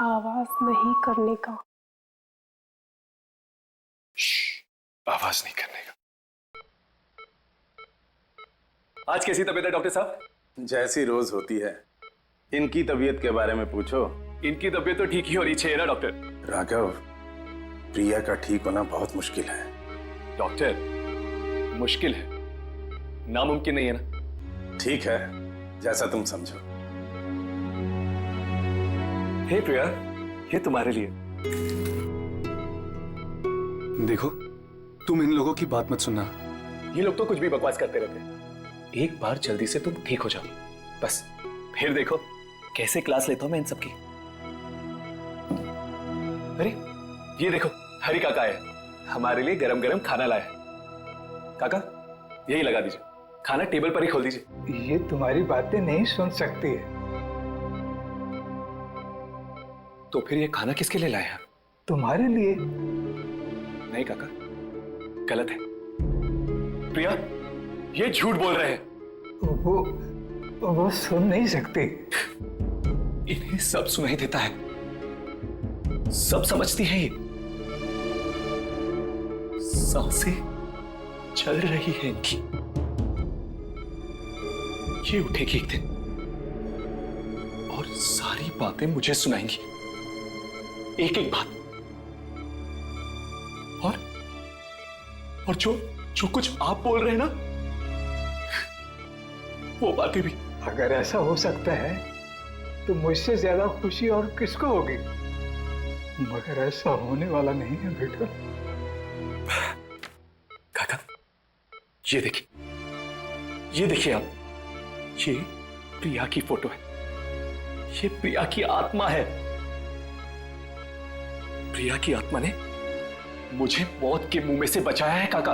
आवाज नहीं करने का। आवाज नहीं करने का। आज कैसी तबीयत है डॉक्टर साहब? जैसी रोज होती है। इनकी तबीयत के बारे में पूछो। इनकी तबीयत तो ठीक ही होनी चाहिए ना डॉक्टर। राघव, प्रिया का ठीक होना बहुत मुश्किल है। डॉक्टर, मुश्किल है, नामुमकिन नहीं है ना? ठीक है, जैसा तुम समझो। हे प्रिया, ये तुम्हारे लिए। देखो, तुम इन लोगों की बात मत सुनना। ये लोग तो कुछ भी बकवास करते रहते हैं। एक बार जल्दी से तुम ठीक हो जाओ, बस फिर देखो कैसे क्लास लेता हूं मैं इन सबकी। अरे ये देखो, हरी काका है, हमारे लिए गरम गरम खाना लाया है। काका, यही लगा दीजिए, खाना टेबल पर ही खोल दीजिए। ये तुम्हारी बातें नहीं सुन सकती है। तो फिर ये खाना किसके लिए लाया? तुम्हारे लिए। नहीं काका, गलत है। प्रिया, ये झूठ बोल रहे हैं। वो सुन नहीं सकती। इन्हें सब सुनाई देता है, सब समझती है। ये सांसें चल रही है इनकी। ये उठेगी एक दिन और सारी बातें मुझे सुनाएंगी, एक एक बात। और जो कुछ आप बोल रहे हैं ना, वो बातें भी। अगर ऐसा हो सकता है तो मुझसे ज्यादा खुशी और किसको होगी, मगर ऐसा होने वाला नहीं है बेटा। काका, ये देखिए आप, ये प्रिया की फोटो है। ये प्रिया की आत्मा है। प्रिया की आत्मा ने मुझे मौत के मुंह में से बचाया है काका,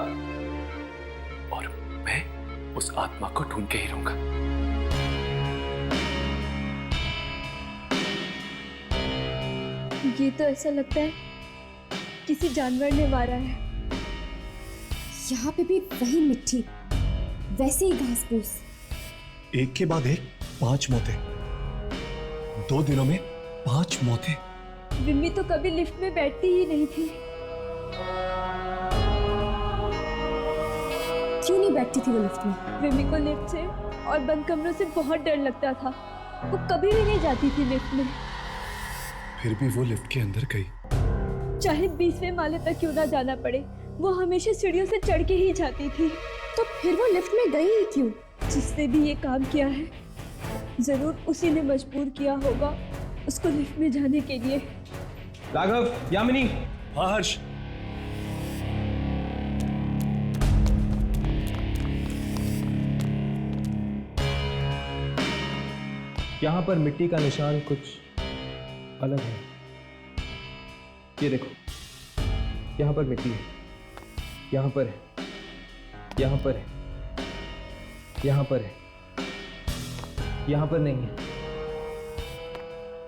और मैं उस आत्मा को ढूंढ के ही रहूंगा। ये तो ऐसा लगता है किसी जानवर ने मारा है। यहाँ पे भी वही मिट्टी, वैसे ही घास फूस। एक के बाद एक 5 मौतें, 2 दिनों में 5 मौतें। विम्मी तो कभी लिफ्ट में बैठती ही नहीं थी। क्यों नहीं बैठती थी वो लिफ्ट में? विम्मी को लिफ्ट से और बंद कमरों से बहुत डर लगता था। वो कभी भी नहीं जाती थी लिफ्ट में, फिर भी वो लिफ्ट के अंदर गई। चाहे 20वें माले तक क्यों ना जाना पड़े, वो हमेशा सीढ़ियों से चढ़ के ही जाती थी। तो फिर वो लिफ्ट में गई ही क्यों? जिसने भी ये काम किया है, जरूर उसी ने मजबूर किया होगा उसको लिफ्ट में जाने के लिए। राघव, यामिनी। हाँ हर्ष। यहाँ पर मिट्टी का निशान कुछ अलग है। ये देखो, यहाँ पर मिट्टी है, यहाँ पर है, यहाँ पर है, यहाँ पर है, यहाँ पर नहीं है,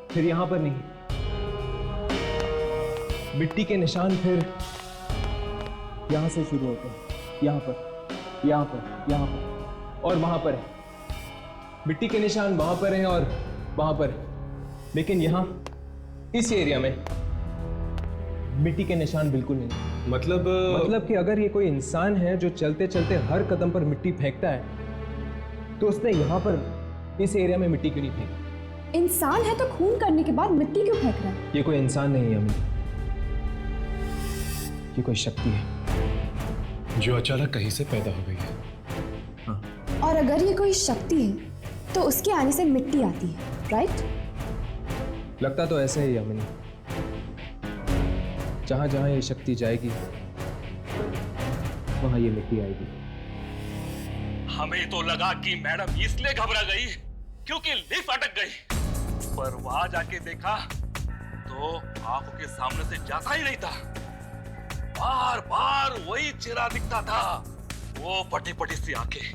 फिर यहाँ पर नहीं है। मिट्टी के निशान फिर यहाँ से शुरू होते हैं, यहाँ पर, यहाँ पर, यहाँ पर और वहाँ पर है। मिट्टी के निशान वहाँ पर हैं और वहाँ पर, लेकिन यहाँ इस एरिया में मिट्टी के निशान बिल्कुल नहीं। मतलब कि अगर ये कोई इंसान है जो चलते चलते हर कदम पर मिट्टी फेंकता है, तो उसने यहाँ पर इस एरिया में मिट्टी क्यों नहीं फेंकी? इंसान है तो खून करने के बाद मिट्टी क्यों फेंक रहा है? ये कोई इंसान नहीं है अम्मी, ये कोई शक्ति है जो अचानक कहीं से पैदा हो गई है। हाँ। और अगर ये कोई शक्ति है तो उसके आने से मिट्टी आती है, राइट? लगता तो ऐसा ही अम्मी। जहां जहां ये शक्ति जाएगी वहां ये मिट्टी आएगी। हमें तो लगा कि मैडम इसलिए घबरा गई क्योंकि लिफ्ट अटक गई, पर वहां जाके देखा तो आंखों के सामने से जाता ही नहीं था। बार बार वही चेहरा दिखता था, वो पटी पटी सी आंखें।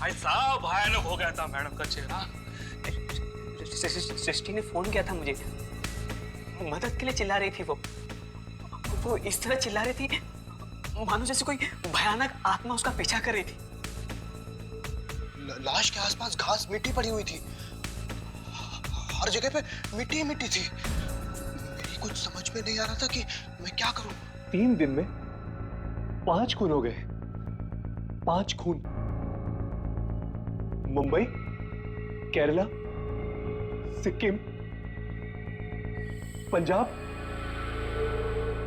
ऐसा भयानक हो गया था मैडम का चेहरा। सृष्टि ने फोन किया था मुझे, मदद के लिए चिल्ला रही थी। वो इस तरह चिल्ला रही थी मानो जैसे कोई भयानक आत्मा उसका पीछा कर रही थी। लाश के आसपास घास मिट्टी पड़ी हुई थी, हर जगह पे मिट्टी ही मिट्टी थी। कुछ समझ में नहीं आ रहा था कि मैं क्या करूं। 3 दिन में 5 खून हो गए। 5 खून। मुंबई, केरला, सिक्किम, पंजाब।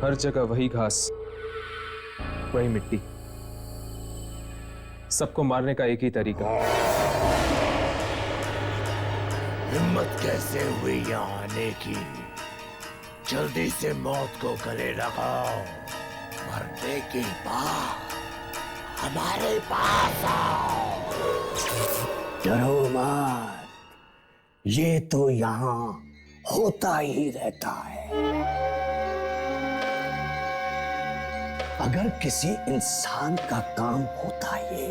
हर जगह वही घास, वही मिट्टी। सबको मारने का एक ही तरीका। हिम्मत कैसे हुई यहाँ आने की? जल्दी से मौत को गले लगाओ। मरने के बाद हमारे पास आओ। डरो मत, ये तो यहाँ होता ही रहता है। अगर किसी इंसान का काम होता ये,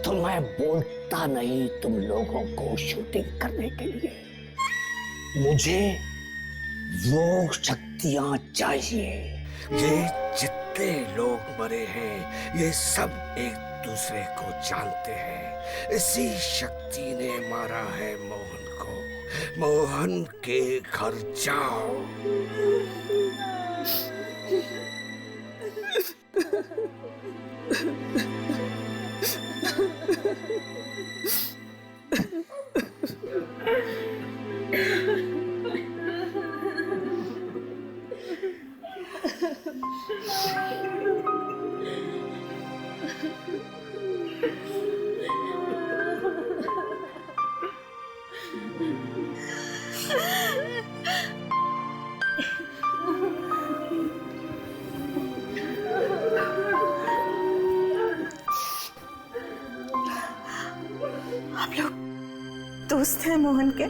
तो मैं बोलता नहीं तुम लोगों को शूटिंग करने के लिए। मुझे वो शक्तियां चाहिए। ये जितने लोग मरे हैं, ये सब एक दूसरे को जानते हैं। इसी शक्ति ने मारा है मोहन को। मोहन के घर जाओ। आप लोग दोस्त हैं मोहन के?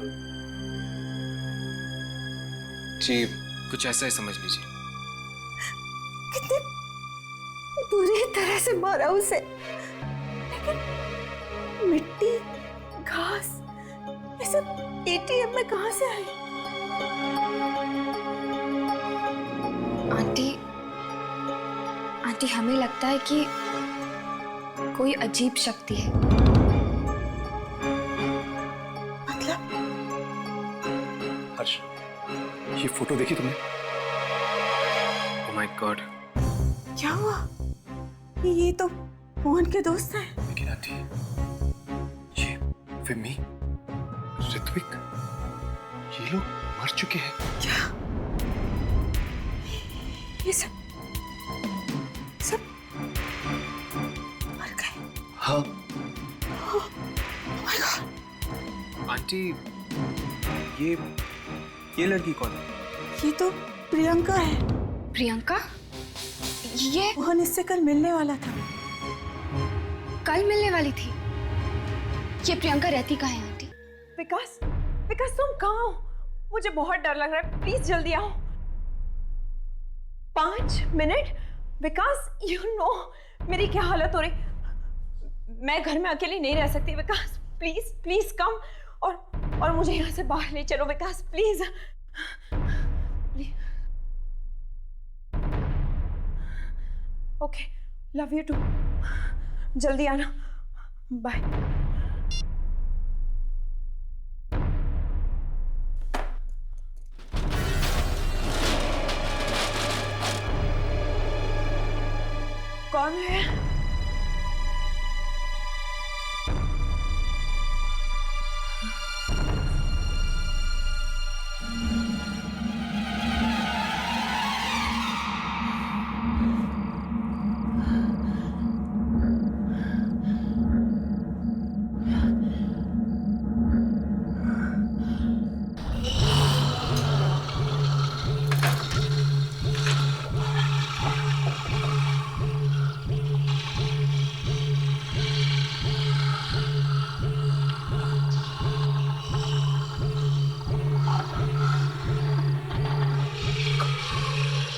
जी, कुछ ऐसा ही समझ लीजिए। कितने बुरी तरह से मारा उसे, लेकिन मिट्टी, घास, ये सब एटीएम में कहां से आई? आंटी हमें लगता है कि कोई अजीब शक्ति है। मतलब? हर्ष, ये फोटो देखी तुमने? Oh my God. क्या हुआ? ये तो मोहन के दोस्त हैं। लेकिन आंटी, ये विमी, ऋत्विक, ये लोग मर चुके हैं। क्या? ये सब मर गए? हाँ। Oh my God! आंटी, ये लड़की कौन है? ये तो प्रियंका है। प्रियंका? ये मोहन इससे कल मिलने वाला था। कल मिलने वाली थी? ये प्रियंका रहती कहाँ है आंटी? विकास, विकास तुम कहाँ हो? मुझे बहुत डर लग रहा है, प्लीज जल्दी आओ। 5 मिनट? विकास, यू नो मेरी क्या हालत हो रही। मैं घर में अकेली नहीं रह सकती। विकास प्लीज प्लीज कम, और मुझे यहाँ से बाहर ले चलो Vikas, please. Okay, love you too. जल्दी आना, बाय। कौन है?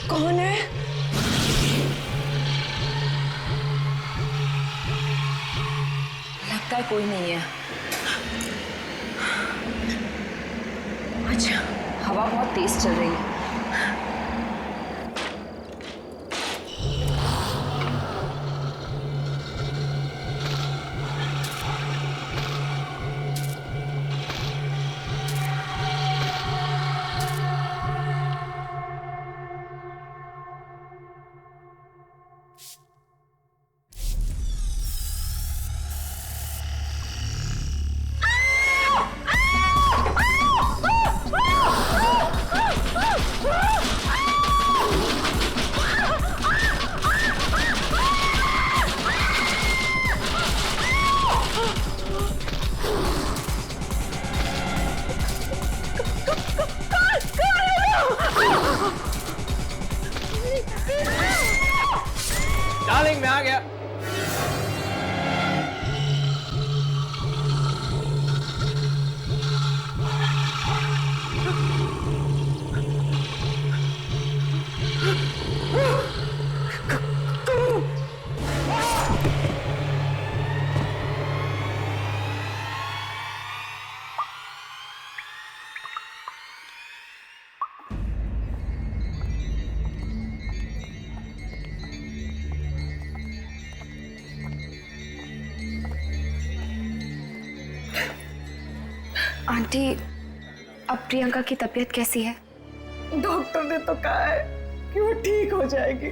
कौन है? लगता है कोई नहीं है। अच्छा, हवा बहुत तेज चल रही है। आंटी, अब प्रियंका की तबीयत कैसी है? डॉक्टर ने तो कहा है कि वो ठीक हो जाएगी।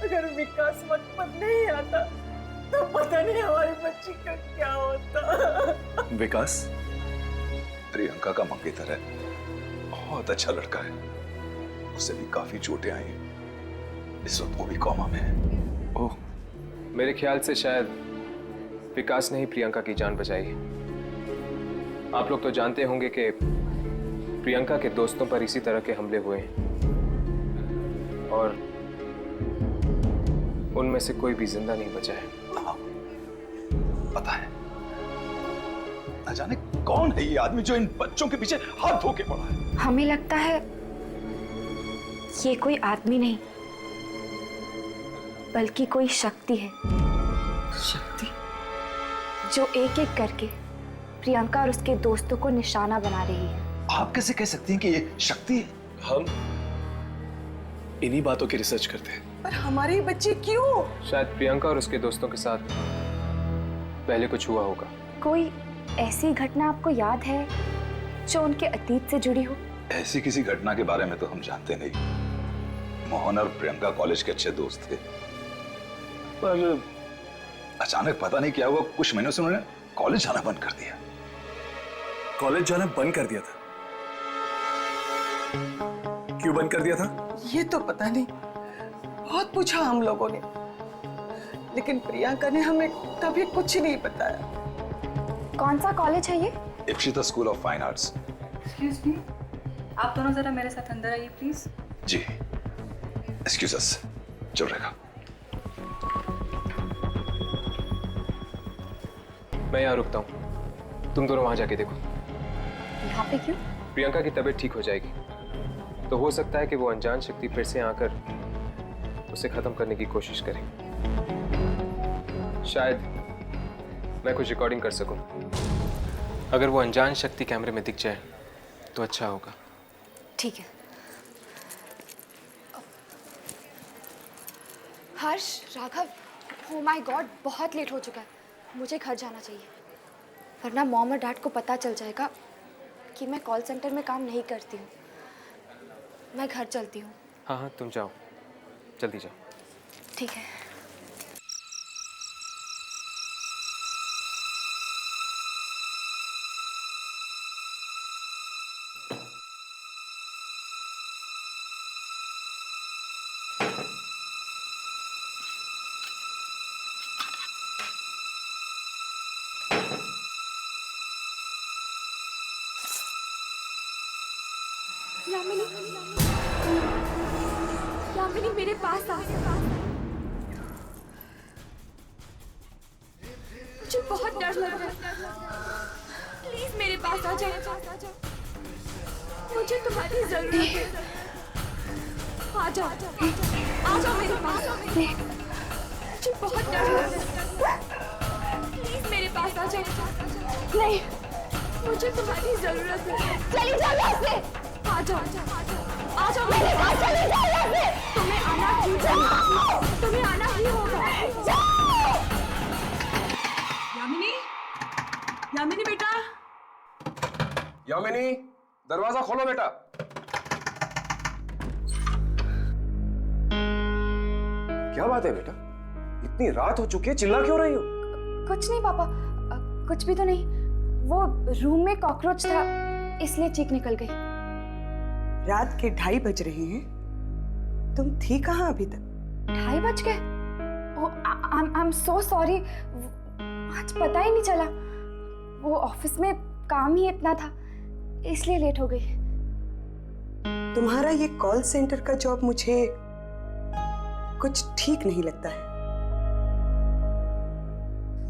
अगर विकास वक्त पर नहीं आता तो पता नहीं हमारी बच्ची का क्या होता। विकास प्रियंका का मंगेतर है, बहुत अच्छा लड़का है, उसे भी काफी चोटें आई हैं। इस वक्त वो भी कोमा में है। ओह, मेरे ख्याल से शायद विकास ने ही प्रियंका की जान बचाई है। आप लोग तो जानते होंगे कि प्रियंका के दोस्तों पर इसी तरह के हमले हुए हैं और उनमें से कोई भी जिंदा नहीं बचा है। पता है, न जाने कौन है ये आदमी जो इन बच्चों के पीछे हाथ धो के पड़ा है। हमें लगता है ये कोई आदमी नहीं बल्कि कोई शक्ति है। शक्ति? जो एक एक करके प्रियंका और उसके दोस्तों को निशाना बना रही है। आप कैसे कह सकती हैं कि ये शक्ति है? हम इन्हीं बातों की रिसर्च करते हैं। पर हमारी बच्ची क्यों? शायद प्रियंका और उसके दोस्तों के साथ पहले कुछ हुआ होगा। कोई ऐसी घटना आपको याद है जो उनके अतीत से जुड़ी हो? ऐसी किसी घटना के बारे में तो हम जानते नहीं। मोहन और प्रियंका कॉलेज के अच्छे दोस्त थे, पर अचानक पता नहीं क्या हुआ, कुछ महीनों से उन्होंने कॉलेज जाना बंद कर दिया। कॉलेज जाना बंद कर दिया था? क्यों बंद कर दिया था? ये तो पता नहीं, बहुत पूछा हम लोगों ने, लेकिन प्रियंका ने हमें कभी कुछ नहीं बताया। कौन सा कॉलेज है ये? Ipsita school of fine arts. Excuse me, आप दोनों जरा मेरे साथ अंदर आइए प्लीज। जी, एक्सक्यूज अस, चल रहेगा। मैं यहाँ रुकता हूँ, तुम दोनों वहां जाके देखो। यहाँ पे क्यों? प्रियंका की तबीयत ठीक हो जाएगी तो हो सकता है कि वो अनजान शक्ति फिर से आकर उसे खत्म करने की कोशिश करे। शायद मैं कुछ रिकॉर्डिंग कर सकूं। अगर वो अनजान शक्ति कैमरे में दिख जाए तो अच्छा होगा। ठीक है। हर्ष, राघव, ओ माय गॉड, बहुत लेट हो चुका है, मुझे घर जाना चाहिए, वरना मॉम और डैड को पता चल जाएगा कि मैं कॉल सेंटर में काम नहीं करती हूँ। मैं घर चलती हूँ। हाँ हाँ, तुम जाओ, जल्दी जाओ। ठीक है। यामिनी, मेरे पास आ। मुझे बहुत डर लग रहा है, प्लीज मेरे पास आ जाओ, मुझे तुम्हारी जरूरत है। आ जाओ, आ जाओ मेरे पास। मुझे बहुत डर लग रहा है, प्लीज मेरे पास आ जाओ। नहीं, मुझे तुम्हारी जरूरत है। चली जाओ यहाँ से। आ जाओ, आ जाओ मेरे पास, चली जाओ यहाँ से। तुम्हें आना ही होगा, तुम्हें आना ही होगा। यामिनी, यामिनी बेटा। यामिनी, दरवाजा खोलो बेटा। क्या बात है बेटा, इतनी रात हो चुकी है, चिल्ला क्यों रही हो? कुछ नहीं पापा, कुछ भी तो नहीं। वो रूम में कॉकरोच था, इसलिए चीख निकल गई। रात के 2:30 बज रहे हैं, तुम थी कहाँ अभी तक? 2:30 बज गए? आई एम सो सॉरी, आज पता ही नहीं चला। वो ऑफिस में काम ही इतना था, इसलिए लेट हो गई। तुम्हारा ये कॉल सेंटर का जॉब मुझे कुछ ठीक नहीं लगता है।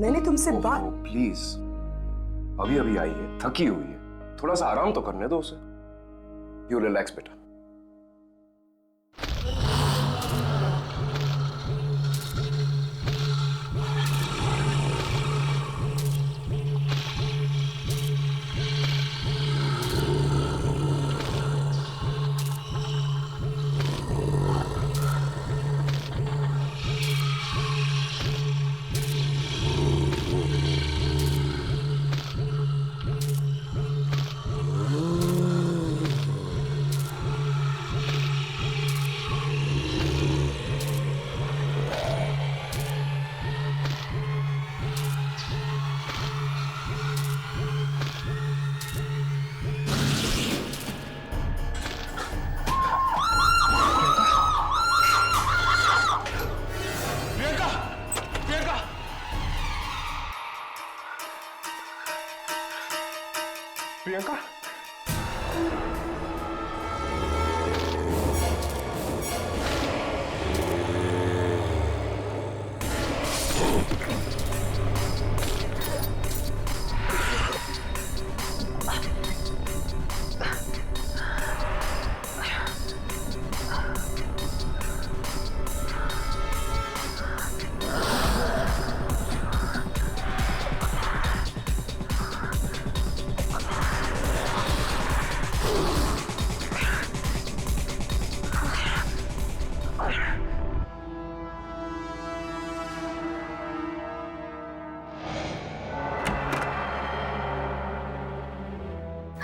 मैंने तुमसे बात। प्लीज, अभी अभी आई है, थकी हुई है, थोड़ा सा आराम तो करने दो उसे। यू रिलैक्स बेटा। प्रियंका,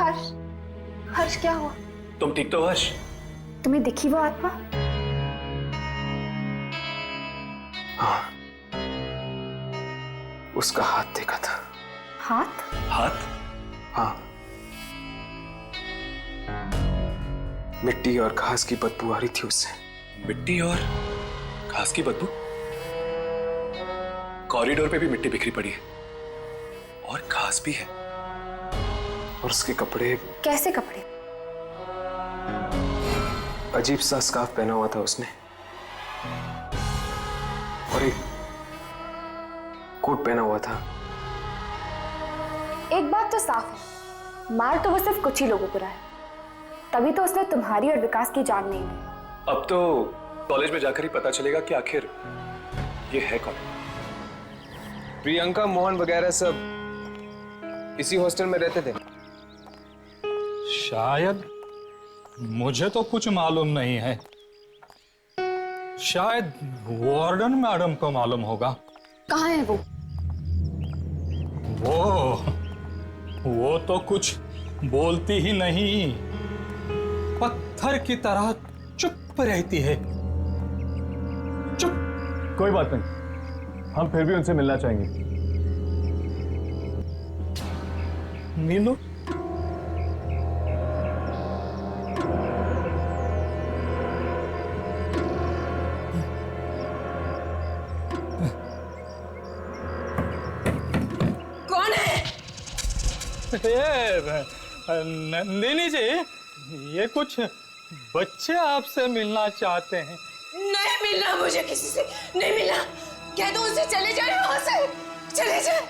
हर्ष, हर्ष क्या हुआ? तुम ठीक तो हर्ष? तुम्हें दिखी वो आत्मा? हाँ, उसका हाथ देखा था। हाथ? हाथ? हाँ, मिट्टी और घास की बदबू आ रही थी उससे। मिट्टी और घास की बदबू? कॉरिडोर पे भी मिट्टी बिखरी पड़ी है और घास भी है। और उसके कपड़े? कैसे कपड़े? अजीब सा स्कार्फ पहना हुआ था उसने और एक कोट पहना हुआ था। एक बात तो साफ है, मार तो वो सिर्फ कुछ ही लोगों को रहा है, तभी तो उसने तुम्हारी और विकास की जान नहीं ली। अब तो कॉलेज में जाकर ही पता चलेगा कि आखिर ये है कौन। प्रियंका, मोहन वगैरह सब इसी हॉस्टल में रहते थे। शायद, मुझे तो कुछ मालूम नहीं है। शायद वार्डन मैडम को मालूम होगा। कहाँ है वो? वो तो कुछ बोलती ही नहीं, पत्थर की तरह चुप रहती है। चुप। कोई बात नहीं, हम फिर भी उनसे मिलना चाहेंगे। नीलू, कौन है? नंदिनी जी, ये कुछ बच्चे आपसे मिलना चाहते हैं। नहीं मिलना मुझे किसी से, नहीं मिलना। कह दो उनसे चले जाए वहां से, चले जाए।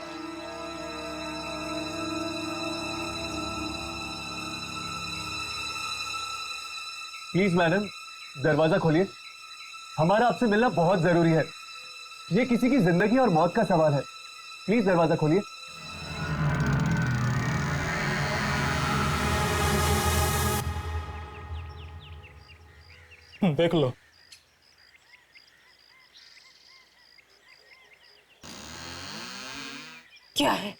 प्लीज मैडम, दरवाजा खोलिए। हमारा आपसे मिलना बहुत जरूरी है। ये किसी की जिंदगी और मौत का सवाल है। प्लीज दरवाजा खोलिए। देख लो। क्या है?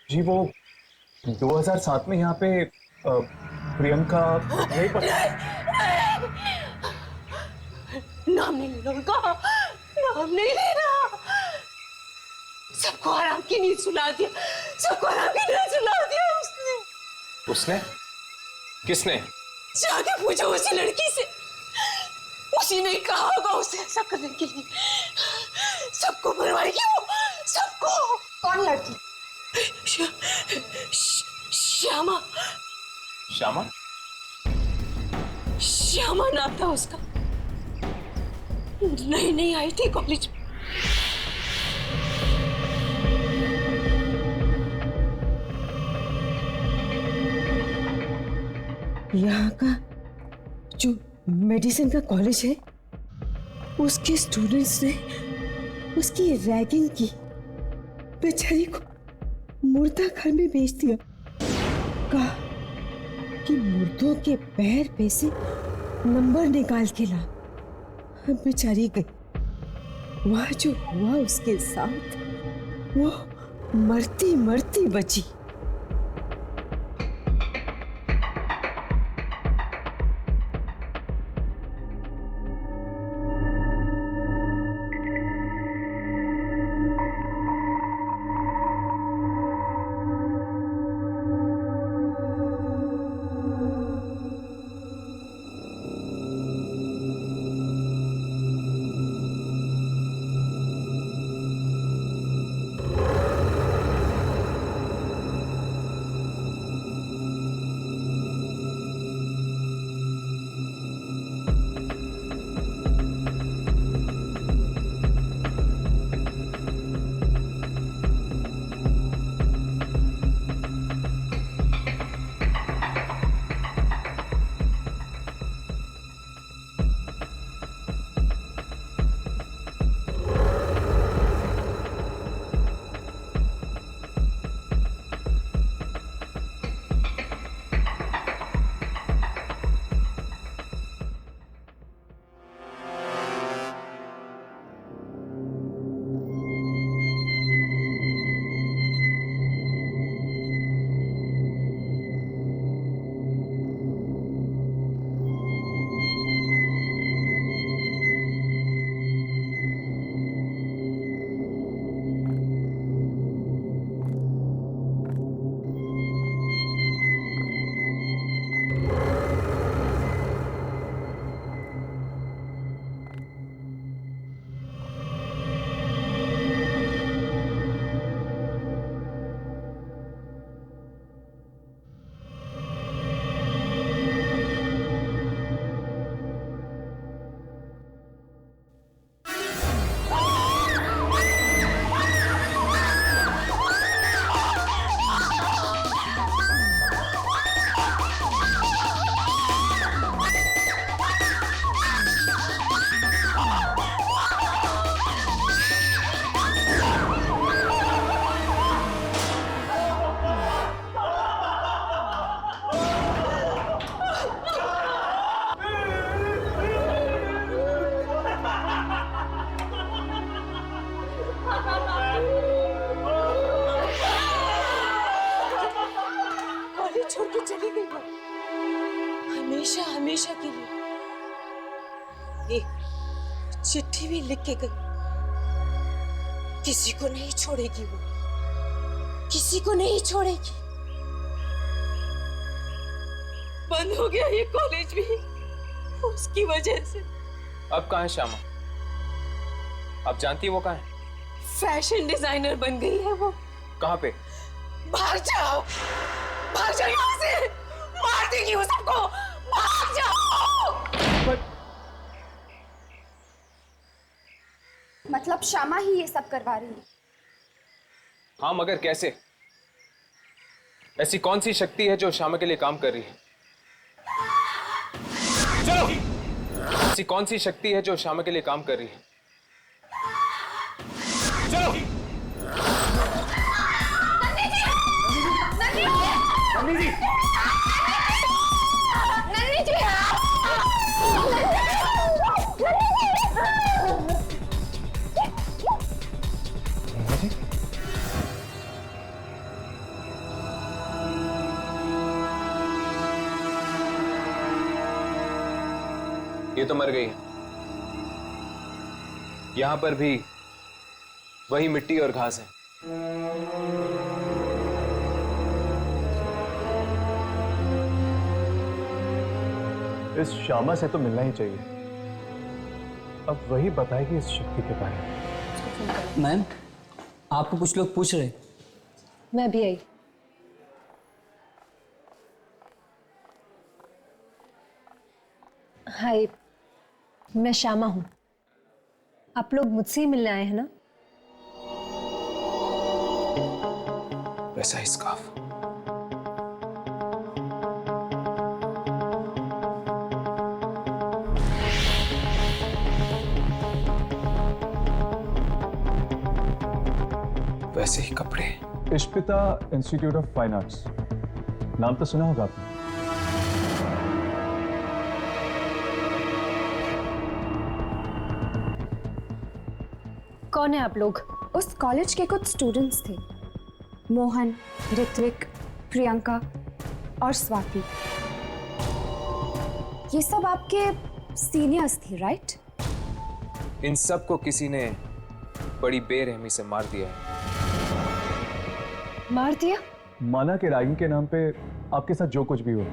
जी वो 2007 में यहाँ पे प्रियंका यहीं पर। नाम नहीं लेना उनका, नाम नहीं लेना। सबको आराम की नींद सुला दिया, सबको आराम की नींद सुला दिया उसने। उसने? किसने? जाके पूछो उसी लड़की से, उसी ने कहा होगा उसे ऐसा करने के लिए। सबको मरवाएगी वो, सबको। कौन लड़की? श्यामा। श्यामा? श्यामा नाम था उसका, नई नई आई थी कॉलेज में। यहाँ का जो मेडिसिन का कॉलेज है, उसके स्टूडेंट्स ने उसकी रैगिंग की, बेचारी को मुर्दा घर में भेज दिया। कहा कि मुर्दों के पैर पे से नंबर निकाल के ला। बेचारी गई, वह जो हुआ उसके साथ, वो मरती मरती बची। छोड़ेगी, चिट्ठी भी लिख के गई, किसी को नहीं छोड़ेगी वो, किसी को नहीं छोड़ेगी। बंद हो गया ये कॉलेज भी उसकी वजह से। अब कहाँ है श्यामा? आप जानती है वो कहाँ है? फैशन डिजाइनर बन गई है वो। कहाँ पे? भाग जाओ यहाँ से, मार देगी वो सबको, भाग जाओ। मतलब श्यामा ही ये सब करवा रही है? हाँ, मगर कैसे? ऐसी कौन सी शक्ति है जो श्यामा के लिए काम कर रही है? चलो! ऐसी कौन सी शक्ति है जो श्यामा के लिए काम कर रही है? चलो! नंदी जी! ये तो मर गई है। यहां पर भी वही मिट्टी और घास है। इस श्यामा से तो मिलना ही चाहिए। अब वही बताएगी इस शक्ति के बारे में। मैम, आपको कुछ लोग पूछ रहे। मैं भी आई। हाय, मैं श्यामा हूं। आप लोग मुझसे ही मिलने आए हैं ना? वैसा ही स्कार्फ। वैसे ही कपड़े। इश्पिता इंस्टीट्यूट ऑफ फाइन आर्ट्स, नाम तो सुना होगा आपने। कौन है आप लोग? उस कॉलेज के कुछ स्टूडेंट्स थे, मोहन, ऋत्विक, प्रियंका और स्वाति। ये सब आपके सीनियर्स थे, राइट? इन सब को किसी ने बड़ी बेरहमी से मार दिया है। मार दिया? माना कि रैगिंग के नाम पे आपके साथ जो कुछ भी हो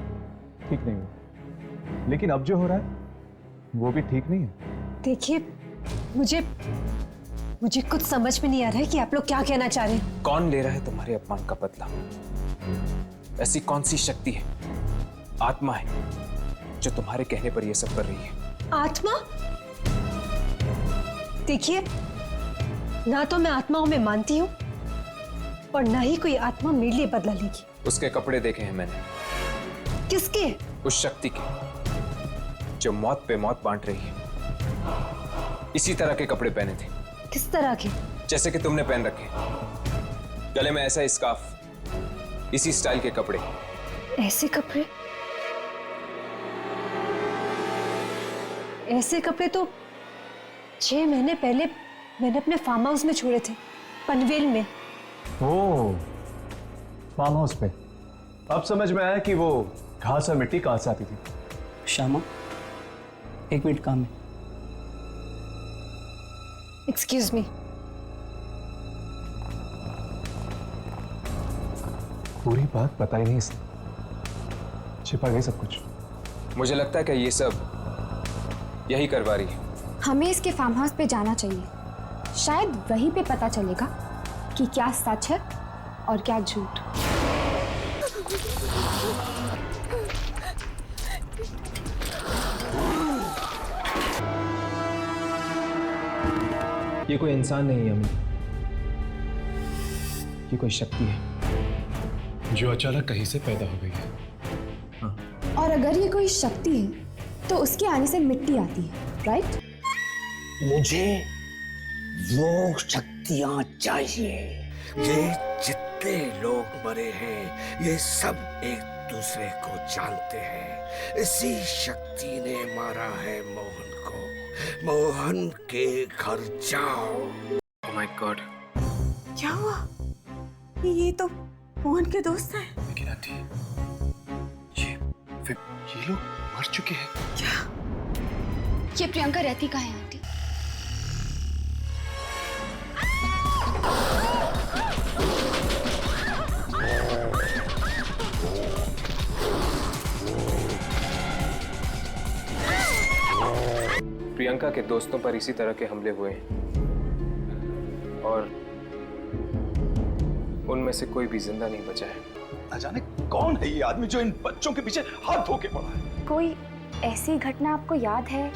ठीक नहीं हो, लेकिन अब जो हो रहा है वो भी ठीक नहीं है। देखिए, मुझे कुछ समझ में नहीं आ रहा है कि आप लोग क्या कहना चाह रहे हैं। कौन ले रहा है तुम्हारे अपमान का बदला? ऐसी कौन सी शक्ति है, आत्मा है, जो तुम्हारे कहने पर ये सब कर रही है? आत्मा? देखिए, ना तो मैं आत्माओं में मानती हूँ और ना ही कोई आत्मा मेरे लिए बदला लेगी। उसके कपड़े देखे हैं मैंने। किसके? उस शक्ति के जो मौत पे मौत बांट रही है। इसी तरह के कपड़े पहने थे। किस तरह के? जैसे कि तुमने पहन रखे, गले में ऐसा स्कार्फ, इसी स्टाइल के कपड़े। ऐसे कपड़े? ऐसे कपड़े तो 6 महीने पहले मैंने अपने फार्म हाउस में छोड़े थे, पनवेल में। ओह, फार्म हाउस पे। अब समझ में आया कि वो घास और मिट्टी कहां से आती थी। श्यामा, 1 मिनट काम है। Excuse me. पूरी बात बताई नहीं इसने, छिपा गई सब कुछ। मुझे लगता है कि ये सब यही करवा रही है। हमें इसके फार्म हाउस पे जाना चाहिए, शायद वहीं पे पता चलेगा कि क्या सच है और क्या झूठ। ये कोई इंसान नहीं है अमित, ये कोई शक्ति है जो अचानक कहीं से पैदा हो गई है। और अगर ये कोई शक्ति है तो उसके आने से मिट्टी आती है, राइट? मुझे वो शक्तियां चाहिए। ये जितने लोग मरे हैं ये सब एक दूसरे को जानते हैं। इसी शक्ति ने मारा है मोहन को। मोहन के घर जाओ। ओह माय गॉड, क्या हुआ? ये तो मोहन के दोस्त हैं। लेकिन आंटी, ये लोग मर चुके हैं। क्या? ये प्रियंका रहती कहाँ है आंटी? प्रियंका के दोस्तों पर इसी तरह के हमले हुए हैं और उनमें से कोई भी जिंदा नहीं बचा है। न जाने कौन है ये आदमी जो इन बच्चों के पीछे हाथ धो के पड़ा है। कोई ऐसी घटना आपको याद है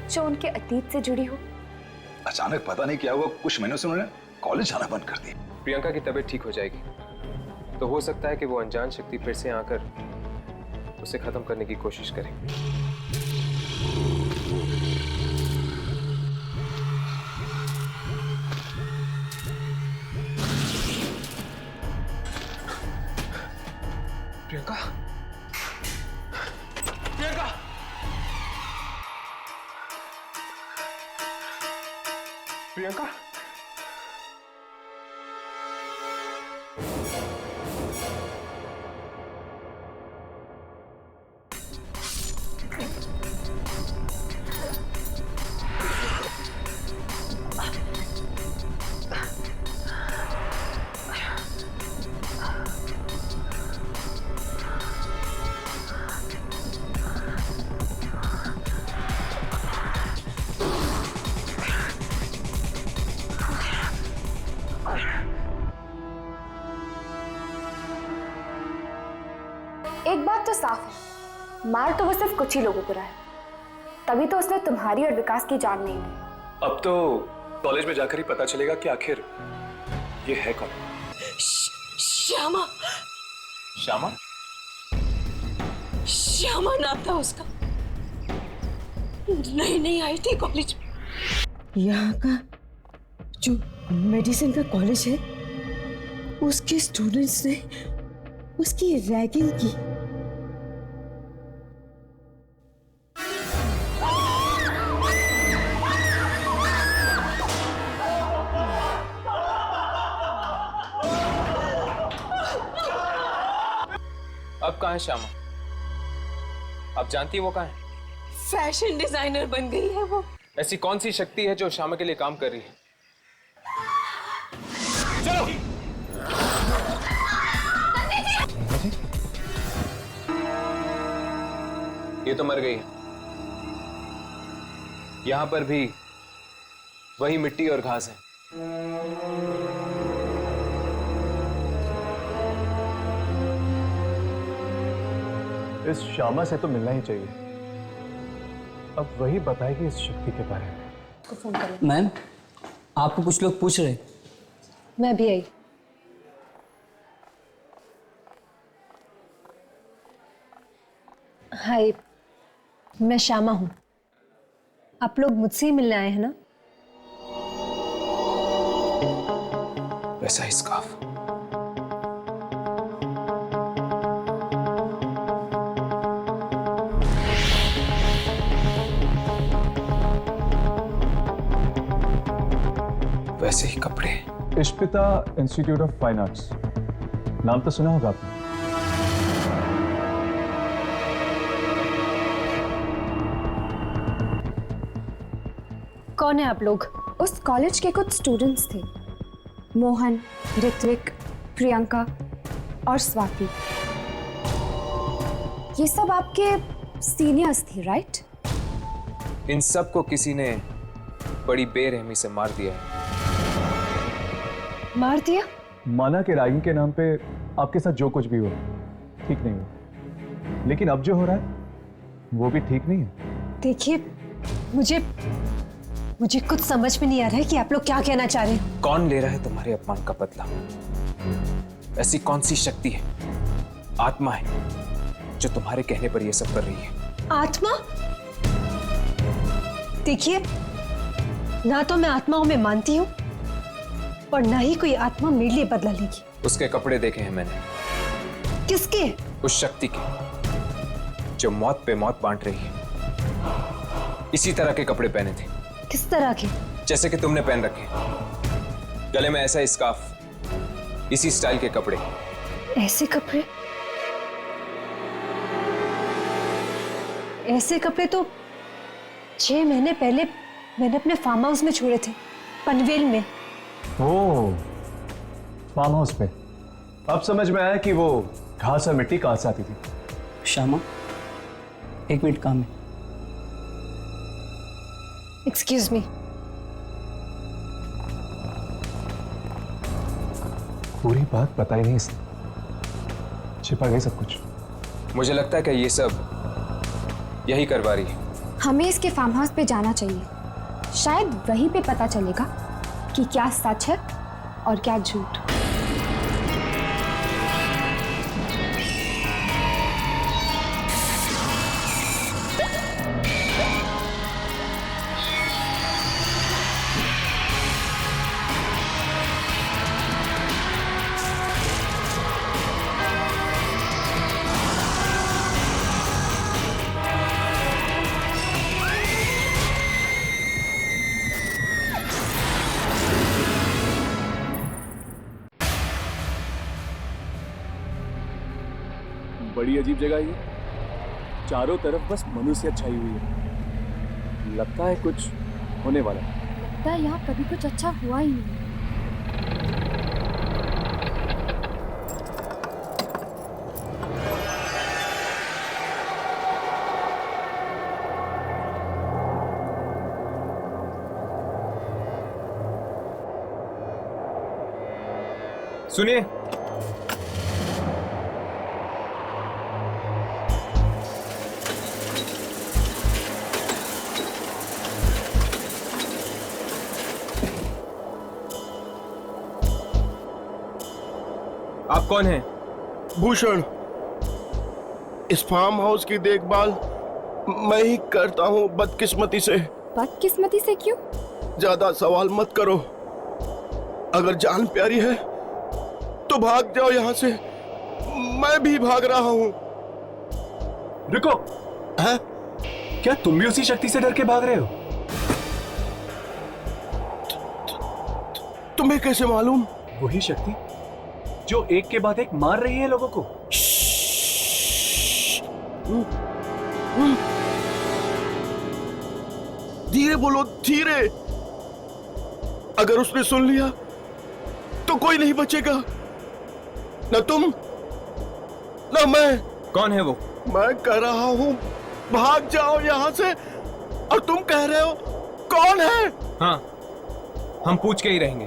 जो उनके अतीत से जुड़ी हो? अचानक पता नहीं क्या हुआ, कुछ महीनों से उन्होंने कॉलेज जाना बंद कर दिया। प्रियंका की तबीयत ठीक हो जाएगी तो हो सकता है कि वो अनजान शक्ति फिर से आकर उसे खत्म करने की कोशिश करे। प्रियंका, प्रियंका, प्रियंका, एक बात तो साफ है, मार तो वो सिर्फ कुछ ही लोगों को रहा है, तभी तो उसने तुम्हारी और विकास की जान नहीं ली। अब तो कॉलेज में जाकर ही पता चलेगा कि आखिर ये है कौन। श्यामा, श्यामा? श्यामा नाम था उसका। नहीं आई थी कॉलेज में। यहाँ का जो मेडिसिन का कॉलेज है उसके स्टूडेंट्स ने उसकी रैगिंग की। अब कहाँ है श्यामा? आप जानती है वो कहाँ है? फैशन डिजाइनर बन गई है वो। ऐसी कौन सी शक्ति है जो श्यामा के लिए काम कर रही है? चलो। ये तो मर गई है। यहां पर भी वही मिट्टी और घास है। इस श्यामा से तो मिलना ही चाहिए। अब वही बताएगी इस शक्ति के बारे में। मैम, आपको कुछ लोग पूछ रहे। मैं भी आई। हाय, मैं श्यामा हूं। आप लोग मुझसे ही मिलने आए हैं ना? वैसा ही स्कार्फ। वैसे ही कपड़े। इश्पिता इंस्टीट्यूट ऑफ फाइन आर्ट्स, नाम तो सुना होगा आपने। कौन है आप लोग? उस कॉलेज के कुछ स्टूडेंट्स थे, मोहन, ऋत्विक, प्रियंका और स्वाति। ये सब आपके सीनियर्स थे, राइट? इन सब को किसी ने बड़ी बेरहमी से मार दिया है। मार दिया? माना कि रैगिंग के नाम पे आपके साथ जो कुछ भी हो ठीक नहीं हो, लेकिन अब जो हो रहा है वो भी ठीक नहीं है। देखिए, मुझे कुछ समझ में नहीं आ रहा है कि आप लोग क्या कहना चाह रहे हैं। कौन ले रहा है तुम्हारे अपमान का बदला? ऐसी कौन सी शक्ति है, आत्मा है, जो तुम्हारे कहने पर ये सब कर रही है? आत्मा? देखिए, ना तो मैं आत्माओं में मानती हूँ और ना ही कोई आत्मा मेरे लिए बदला लेगी। उसके कपड़े देखे हैं मैंने। किसके? उस शक्ति के जो मौत पे मौत बांट रही है। इसी तरह के कपड़े पहने थे। किस तरह के? जैसे कि तुमने पहन रखे। गले में ऐसा स्कार्फ, इसी स्टाइल के कपड़े। ऐसे कपड़े? ऐसे कपड़े तो 6 महीने पहले मैंने अपने फार्म हाउस में छोड़े थे, पनवेल में। ओह, फार्म हाउस पे। अब समझ में आया कि वो घास और मिट्टी कहां से आती थी। श्यामा, 1 मिनट काम है। Excuse me. पूरी बात बताई नहीं इसने, छिपा गई सब कुछ। मुझे लगता है कि ये सब यही करवा रही है। हमें इसके फार्म हाउस पे जाना चाहिए, शायद वहीं पे पता चलेगा कि क्या सच है और क्या झूठ। बड़ी अजीब जगह ये, चारों तरफ बस मनुष्य छाई हुई है। लगता है कुछ होने वाला है। लगता है यहाँ कभी कुछ अच्छा हुआ ही नहीं। सुनिए, आप कौन हैं? भूषण, इस फार्म हाउस की देखभाल मैं ही करता हूँ बदकिस्मती से। बदकिस्मती से क्यों? ज्यादा सवाल मत करो। अगर जान प्यारी है तो भाग जाओ यहाँ से। मैं भी भाग रहा हूँ। रुको, है? क्या तुम भी उसी शक्ति से डर के भाग रहे हो? तुम्हें कैसे मालूम? वही शक्ति जो एक के बाद एक मार रही है लोगों को। धीरे बोलो, धीरे। अगर उसने सुन लिया तो कोई नहीं बचेगा, न तुम न मैं। कौन है वो? मैं कह रहा हूं भाग जाओ यहां से, और तुम कह रहे हो कौन है? हाँ, हम पूछ के ही रहेंगे।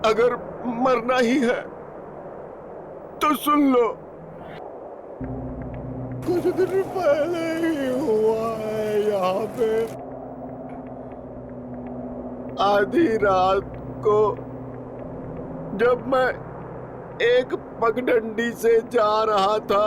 अगर मरना ही है तो सुन लो, कुछ दिन पहले ही हुआ है यहाँ पे। आधी रात को जब मैं एक पगडंडी से जा रहा था,